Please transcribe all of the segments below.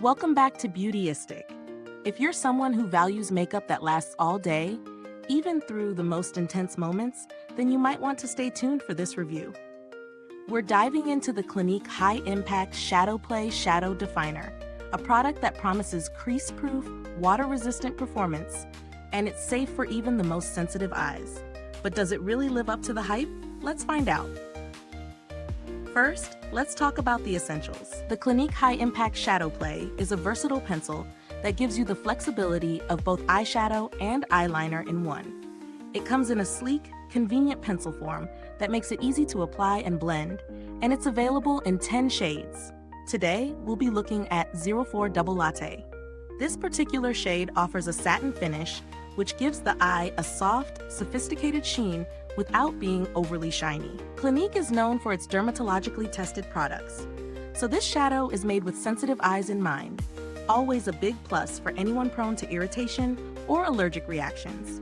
Welcome back to Beautyistic. If you're someone who values makeup that lasts all day, even through the most intense moments, then you might want to stay tuned for this review. We're diving into the Clinique High Impact Shadow Play Shadow Definer, a product that promises crease-proof, water-resistant performance, and it's safe for even the most sensitive eyes. But does it really live up to the hype? Let's find out. First, let's talk about the essentials. The Clinique High Impact Shadow Play is a versatile pencil that gives you the flexibility of both eyeshadow and eyeliner in one. It comes in a sleek, convenient pencil form that makes it easy to apply and blend, and it's available in 10 shades. Today, we'll be looking at 04 Double Latte. This particular shade offers a satin finish, which gives the eye a soft, sophisticated sheen without being overly shiny. Clinique is known for its dermatologically tested products, so this shadow is made with sensitive eyes in mind, always a big plus for anyone prone to irritation or allergic reactions.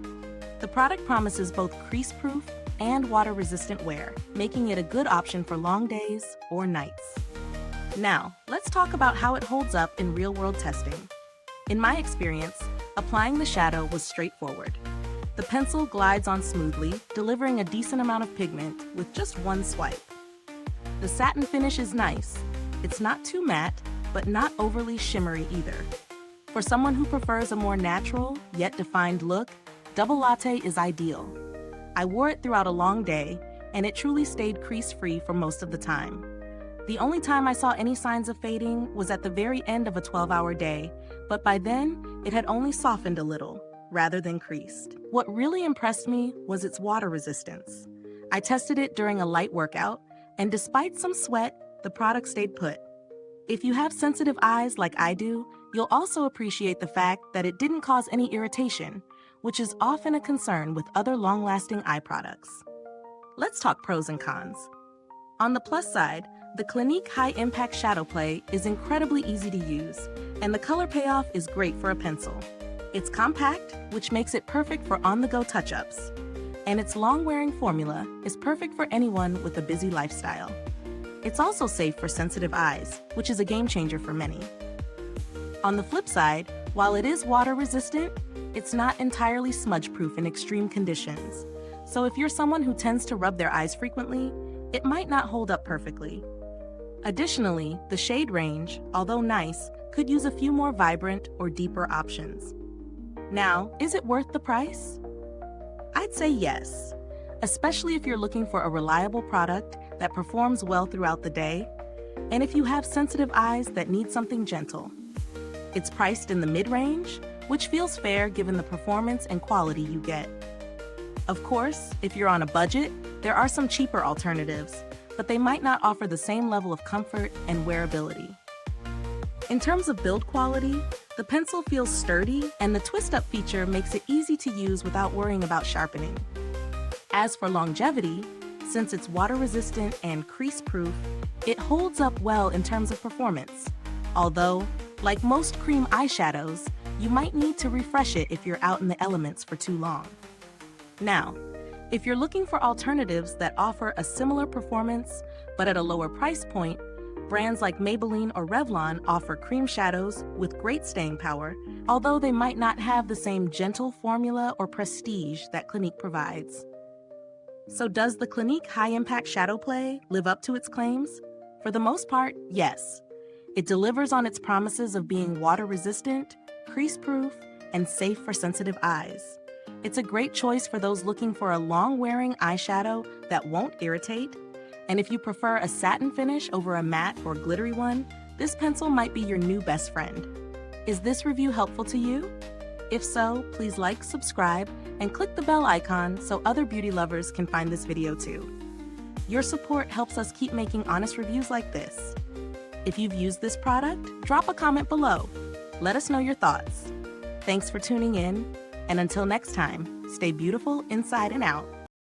The product promises both crease-proof and water-resistant wear, making it a good option for long days or nights. Now, let's talk about how it holds up in real-world testing. In my experience, applying the shadow was straightforward. The pencil glides on smoothly, delivering a decent amount of pigment with just one swipe. The satin finish is nice. It's not too matte, but not overly shimmery either. For someone who prefers a more natural, yet defined look, Double Latte is ideal. I wore it throughout a long day, and it truly stayed crease-free for most of the time. The only time I saw any signs of fading was at the very end of a 12-hour day, but by then, it had only softened a little, rather than creased. What really impressed me was its water resistance. I tested it during a light workout, and despite some sweat, the product stayed put. If you have sensitive eyes like I do, you'll also appreciate the fact that it didn't cause any irritation, which is often a concern with other long-lasting eye products. Let's talk pros and cons. On the plus side, the Clinique High Impact Shadow Play is incredibly easy to use, and the color payoff is great for a pencil. It's compact, which makes it perfect for on-the-go touch-ups, and its long-wearing formula is perfect for anyone with a busy lifestyle. It's also safe for sensitive eyes, which is a game-changer for many. On the flip side, while it is water-resistant, it's not entirely smudge-proof in extreme conditions, so if you're someone who tends to rub their eyes frequently, it might not hold up perfectly. Additionally, the shade range, although nice, could use a few more vibrant or deeper options. Now, is it worth the price? I'd say yes, especially if you're looking for a reliable product that performs well throughout the day, and if you have sensitive eyes that need something gentle. It's priced in the mid-range, which feels fair given the performance and quality you get. Of course, if you're on a budget, there are some cheaper alternatives, but they might not offer the same level of comfort and wearability. In terms of build quality, the pencil feels sturdy, and the twist-up feature makes it easy to use without worrying about sharpening. As for longevity, since it's water-resistant and crease-proof, it holds up well in terms of performance. Although, like most cream eyeshadows, you might need to refresh it if you're out in the elements for too long. Now, if you're looking for alternatives that offer a similar performance, but at a lower price point, brands like Maybelline or Revlon offer cream shadows with great staying power, although they might not have the same gentle formula or prestige that Clinique provides. So does the Clinique High Impact Shadow Play live up to its claims? For the most part, yes. It delivers on its promises of being water-resistant, crease-proof, and safe for sensitive eyes. It's a great choice for those looking for a long-wearing eyeshadow that won't irritate. And if you prefer a satin finish over a matte or glittery one, this pencil might be your new best friend. Is this review helpful to you? If so, please like, subscribe, and click the bell icon so other beauty lovers can find this video too. Your support helps us keep making honest reviews like this. If you've used this product, drop a comment below. Let us know your thoughts. Thanks for tuning in, and until next time, stay beautiful inside and out.